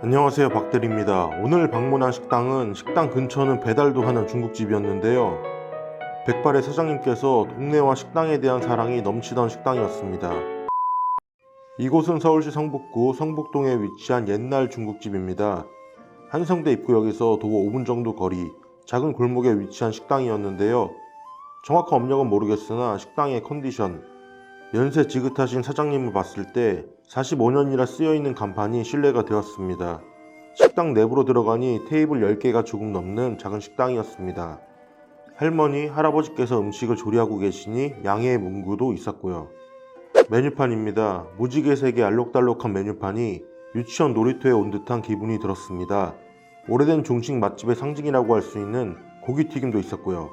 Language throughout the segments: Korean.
안녕하세요, 박대리입니다. 오늘 방문한 식당은 식당 근처는 배달도 하는 중국집이었는데요. 백발의 사장님께서 동네와 식당에 대한 사랑이 넘치던 식당이었습니다. 이곳은 서울시 성북구 성북동에 위치한 옛날 중국집입니다. 한성대 입구역에서 도보 5분 정도 거리, 작은 골목에 위치한 식당이었는데요. 정확한 업력은 모르겠으나 식당의 컨디션, 연세 지긋하신 사장님을 봤을 때 45년이라 쓰여있는 간판이 신뢰가 되었습니다. 식당 내부로 들어가니 테이블 10개가 조금 넘는 작은 식당이었습니다. 할머니, 할아버지께서 음식을 조리하고 계시니 양의 문구도 있었고요. 메뉴판입니다. 무지개색의 알록달록한 메뉴판이 유치원 놀이터에 온 듯한 기분이 들었습니다. 오래된 중식 맛집의 상징이라고 할 수 있는 고기튀김도 있었고요.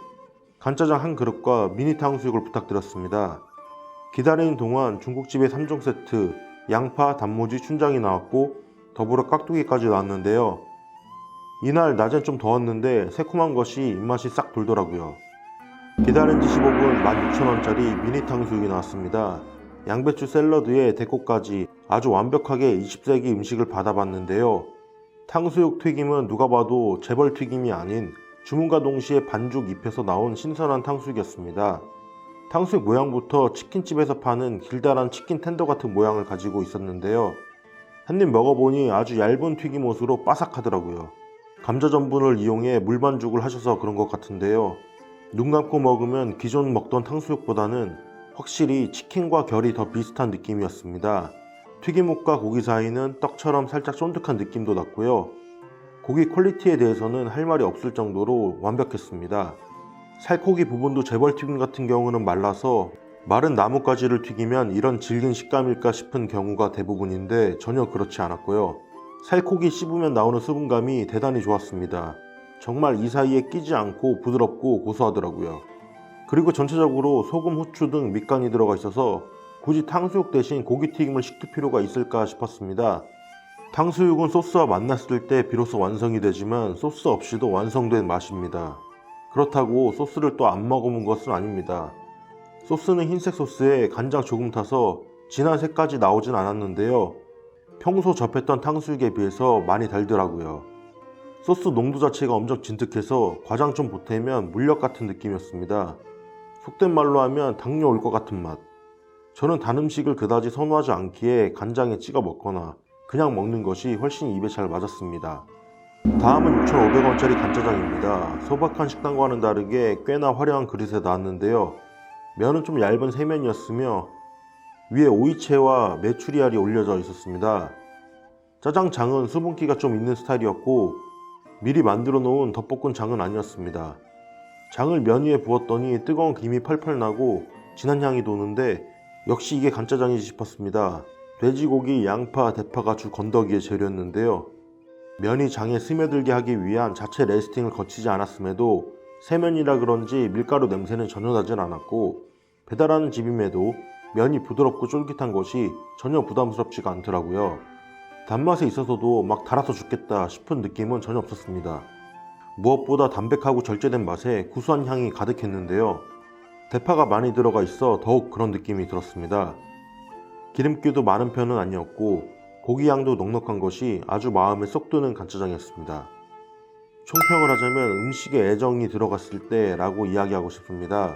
간짜장 한 그릇과 미니 탕수육을 부탁드렸습니다. 기다리는 동안 중국집의 3종 세트, 양파, 단무지, 춘장이 나왔고 더불어 깍두기까지 나왔는데요. 이날 낮엔 좀 더웠는데 새콤한 것이 입맛이 싹 돌더라고요. 기다린 지 15분 16,000원짜리 미니 탕수육이 나왔습니다. 양배추 샐러드에 데코까지 아주 완벽하게 20세기 음식을 받아봤는데요. 탕수육 튀김은 누가 봐도 재벌 튀김이 아닌 주문과 동시에 반죽 입혀서 나온 신선한 탕수육이었습니다. 탕수육 모양부터 치킨집에서 파는 길다란 치킨 텐더 같은 모양을 가지고 있었는데요. 한 입 먹어보니 아주 얇은 튀김옷으로 바삭하더라고요. 감자 전분을 이용해 물반죽을 하셔서 그런 것 같은데요. 눈 감고 먹으면 기존 먹던 탕수육보다는 확실히 치킨과 결이 더 비슷한 느낌이었습니다. 튀김옷과 고기 사이는 떡처럼 살짝 쫀득한 느낌도 났고요. 고기 퀄리티에 대해서는 할 말이 없을 정도로 완벽했습니다. 살코기 부분도 재벌튀김 같은 경우는 말라서 마른 나뭇가지를 튀기면 이런 질긴 식감일까 싶은 경우가 대부분인데 전혀 그렇지 않았고요. 살코기 씹으면 나오는 수분감이 대단히 좋았습니다. 정말 이 사이에 끼지 않고 부드럽고 고소하더라고요. 그리고 전체적으로 소금, 후추 등 밑간이 들어가 있어서 굳이 탕수육 대신 고기튀김을 시킬 필요가 있을까 싶었습니다. 탕수육은 소스와 만났을 때 비로소 완성이 되지만 소스 없이도 완성된 맛입니다. 그렇다고 소스를 또 안 먹어본 것은 아닙니다. 소스는 흰색 소스에 간장 조금 타서 진한 색까지 나오진 않았는데요. 평소 접했던 탕수육에 비해서 많이 달더라고요. 소스 농도 자체가 엄청 진득해서 과장 좀 보태면 물엿 같은 느낌이었습니다. 속된 말로 하면 당뇨 올 것 같은 맛. 저는 단 음식을 그다지 선호하지 않기에 간장에 찍어 먹거나 그냥 먹는 것이 훨씬 입에 잘 맞았습니다. 다음은 6,500원짜리 간짜장입니다. 소박한 식당과는 다르게 꽤나 화려한 그릇에 나왔는데요. 면은 좀 얇은 세면이었으며 위에 오이채와 메추리알이 올려져 있었습니다. 짜장장은 수분기가 좀 있는 스타일이었고 미리 만들어 놓은 덮볶은 장은 아니었습니다. 장을 면 위에 부었더니 뜨거운 김이 펄펄 나고 진한 향이 도는데 역시 이게 간짜장이지 싶었습니다. 돼지고기, 양파, 대파가 주 건더기의 재료였는데요. 면이 장에 스며들게 하기 위한 자체 레스팅을 거치지 않았음에도 세면이라 그런지 밀가루 냄새는 전혀 나진 않았고 배달하는 집임에도 면이 부드럽고 쫄깃한 것이 전혀 부담스럽지가 않더라고요. 단맛에 있어서도 막 달아서 죽겠다 싶은 느낌은 전혀 없었습니다. 무엇보다 담백하고 절제된 맛에 구수한 향이 가득했는데요. 대파가 많이 들어가 있어 더욱 그런 느낌이 들었습니다. 기름기도 많은 편은 아니었고 고기 양도 넉넉한 것이 아주 마음에 쏙 드는 간짜장이었습니다. 총평을 하자면 음식에 애정이 들어갔을 때 라고 이야기하고 싶습니다.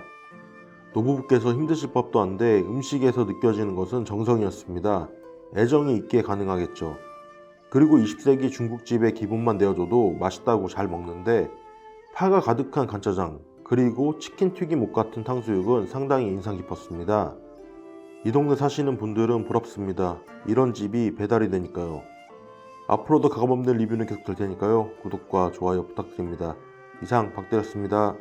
노부부께서 힘드실 법도 한데 음식에서 느껴지는 것은 정성이었습니다. 애정이 있기에 가능하겠죠. 그리고 20세기 중국집의 기본만 내어줘도 맛있다고 잘 먹는데 파가 가득한 간짜장 그리고 치킨 튀김 옷 같은 탕수육은 상당히 인상 깊었습니다. 이 동네 사시는 분들은 부럽습니다. 이런 집이 배달이 되니까요. 앞으로도 가감없는 리뷰는 계속 될 테니까요. 구독과 좋아요 부탁드립니다. 이상 박대리였습니다.